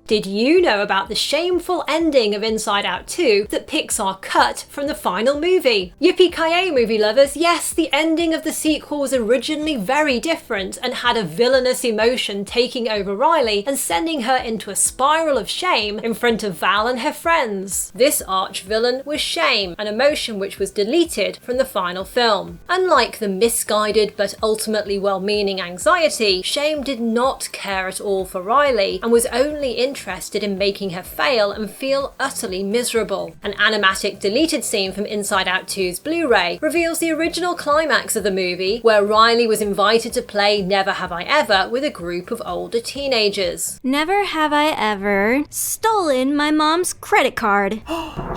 Did you know about the shameful ending of Inside Out 2 that Pixar cut from the final movie? Yippee-ki-yay, movie lovers, yes, the ending of the sequel was originally very different and had a villainous emotion taking over Riley and sending her into a spiral of shame in front of Val and her friends. This arch-villain was shame, an emotion which was deleted from the final film. Unlike the misguided but ultimately well-meaning anxiety, shame did not care at all for Riley and was only interested in making her fail and feel utterly miserable. An animatic deleted scene from Inside Out 2's Blu-ray reveals the original climax of the movie, where Riley was invited to play Never Have I Ever with a group of older teenagers. Never have I ever stolen my mom's credit card.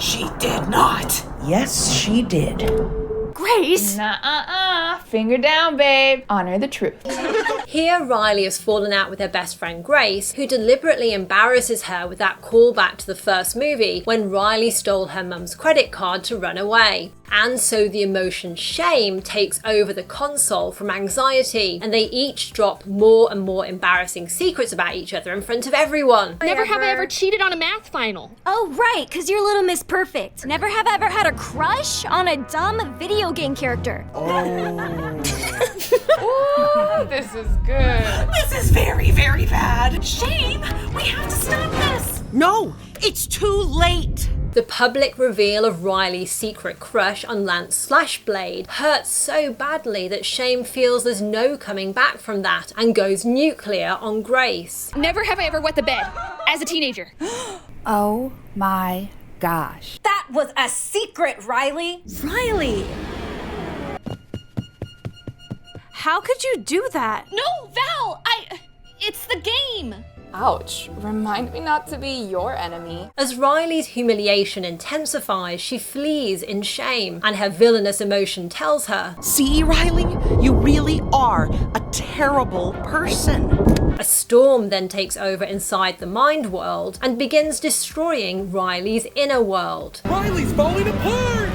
She did not. Yes, she did. Grace! Nuh-uh-uh. Finger down, babe. Honor the truth. Here, Riley has fallen out with her best friend Grace, who deliberately embarrasses her with that callback to the first movie when Riley stole her mum's credit card to run away. And so the emotion shame takes over the console from anxiety, and they each drop more and more embarrassing secrets about each other in front of everyone. Never have I ever cheated on a math final. Oh, right, because you're Little Miss Perfect. Never have I ever had a crush on a dumb video game character. Ooh, this is good. This is very, very bad. Shame! We have to stop this! No! It's too late! The public reveal of Riley's secret crush on Lance Slashblade hurts so badly that Shame feels there's no coming back from that and goes nuclear on Grace. Never have I ever wet the bed. As a teenager. Oh my gosh. That was a secret, Riley. Riley! How could you do that? No, Val! It's the game! Ouch. Remind me not to be your enemy. As Riley's humiliation intensifies, she flees in shame, and her villainous emotion tells her, See, Riley? You really are a terrible person. A storm then takes over inside the mind world and begins destroying Riley's inner world. Riley's falling apart!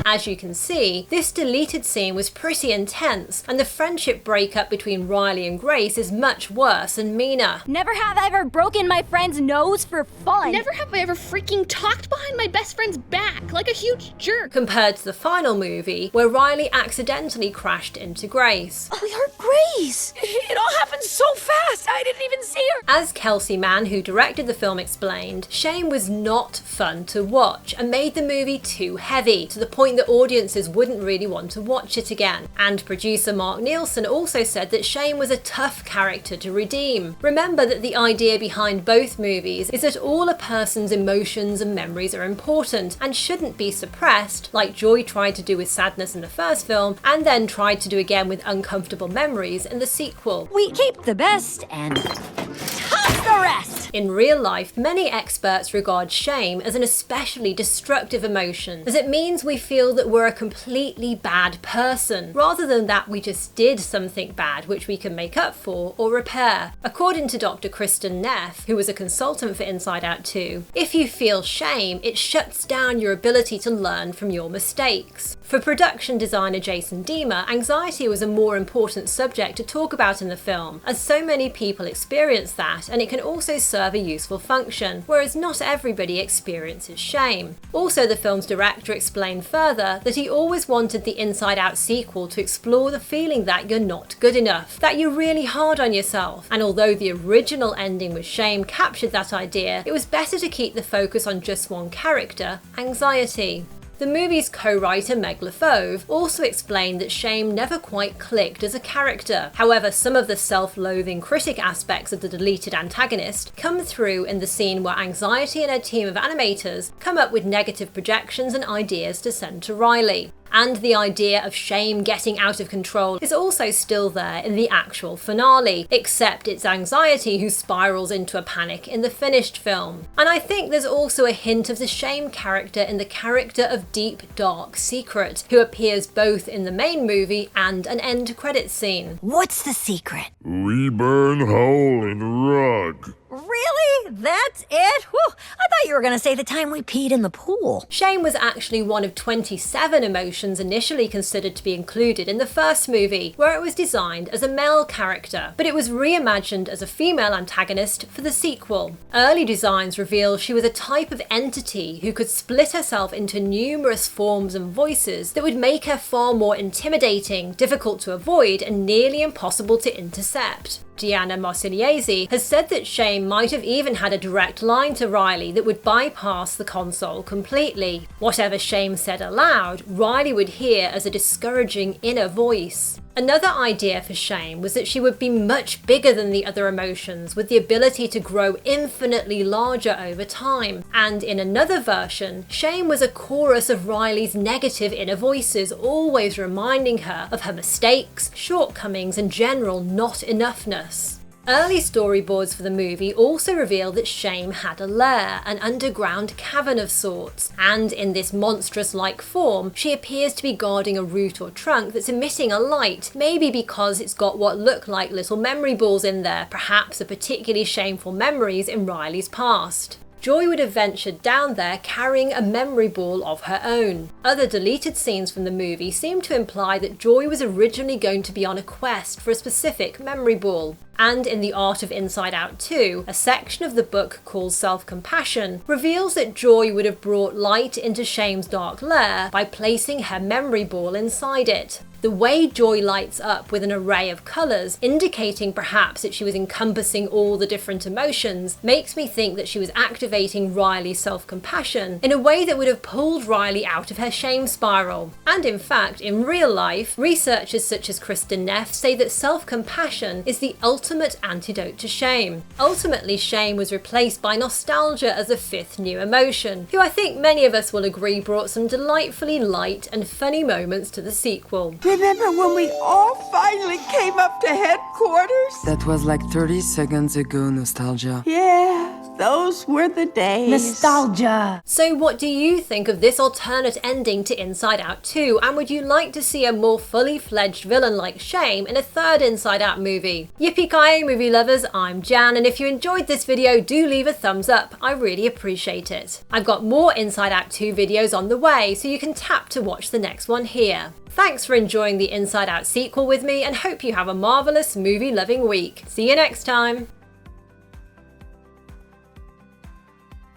As you can see, this deleted scene was pretty intense, and the friendship breakup between Riley and Grace is much worse and meaner. Never have I ever broken my friend's nose for fun. Never have I ever freaking talked behind my best friend's back like a huge jerk. Compared to the final movie, where Riley accidentally crashed into Grace. We hurt Grace! It all happened so fast, I didn't even see her. As Kelsey Mann, who directed the film, explained, Shame was not fun to watch and made the movie too heavy, to the point that audiences wouldn't really want to watch it again. And producer Mark Nielsen also said that Shame was a tough character to redeem. Remember that the idea behind both movies is that all a person's emotions and memories are important and shouldn't be suppressed, like Joy tried to do with sadness in the first film and then tried to do again with uncomfortable memories in the sequel. We keep the best and toss the rest! In real life, many experts regard shame as an especially destructive emotion, as it means we feel that we're a completely bad person, rather than that we just did something bad which we can make up for or repair. According to Dr. Kristen Neff, who was a consultant for Inside Out 2, if you feel shame, it shuts down your ability to learn from your mistakes. For production designer Jason Deemer, anxiety was a more important subject to talk about in the film, as so many people experience that, and it can also serve a useful function, whereas not everybody experiences shame. Also, the film's director explained further that he always wanted the Inside Out sequel to explore the feeling that you're not good enough, that you're really hard on yourself, and although the original ending with Shame captured that idea, it was better to keep the focus on just one character, anxiety. The movie's co-writer Meg LaFauve also explained that Shame never quite clicked as a character. However, some of the self-loathing critic aspects of the deleted antagonist come through in the scene where Anxiety and her team of animators come up with negative projections and ideas to send to Riley. And the idea of Shame getting out of control is also still there in the actual finale, except it's Anxiety who spirals into a panic in the finished film. And I think there's also a hint of the Shame character in the character of Deep Dark Secret, who appears both in the main movie and an end credits scene. What's the secret? We burn hole in rug. Really? That's it? Whew, I thought you were gonna say the time we peed in the pool. Shame was actually one of 27 emotions initially considered to be included in the first movie, where it was designed as a male character, but it was reimagined as a female antagonist for the sequel. Early designs reveal she was a type of entity who could split herself into numerous forms and voices that would make her far more intimidating, difficult to avoid, and nearly impossible to intercept. Gianna Marciliesi has said that Shame might have even had a direct line to Riley that would bypass the console completely. Whatever Shame said aloud, Riley would hear as a discouraging inner voice. Another idea for Shame was that she would be much bigger than the other emotions, with the ability to grow infinitely larger over time. And in another version, Shame was a chorus of Riley's negative inner voices, always reminding her of her mistakes, shortcomings, and general not enoughness. Early storyboards for the movie also reveal that Shame had a lair, an underground cavern of sorts, and in this monstrous-like form, she appears to be guarding a root or trunk that's emitting a light, maybe because it's got what look like little memory balls in there, perhaps of particularly shameful memories in Riley's past. Joy would have ventured down there carrying a memory ball of her own. Other deleted scenes from the movie seem to imply that Joy was originally going to be on a quest for a specific memory ball. And in The Art of Inside Out 2, a section of the book called Self-Compassion reveals that Joy would have brought light into Shame's dark lair by placing her memory ball inside it. The way Joy lights up with an array of colours, indicating perhaps that she was encompassing all the different emotions, makes me think that she was activating Riley's self-compassion in a way that would have pulled Riley out of her shame spiral. And in fact, in real life, researchers such as Kristen Neff say that self-compassion is the ultimate antidote to shame. Ultimately, shame was replaced by nostalgia as a fifth new emotion, who I think many of us will agree brought some delightfully light and funny moments to the sequel. Remember when we all finally came up to headquarters? That was like 30 seconds ago, nostalgia. Yeah, those were the days. Nostalgia. So what do you think of this alternate ending to Inside Out 2, and would you like to see a more fully fledged villain like Shame in a third Inside Out movie? Yippee-ki-yay, movie lovers, I'm Jan, and if you enjoyed this video, do leave a thumbs up, I really appreciate it. I've got more Inside Out 2 videos on the way, so you can tap to watch the next one here. Thanks for enjoying the Inside Out sequel with me, and hope you have a marvellous movie-loving week. See you next time!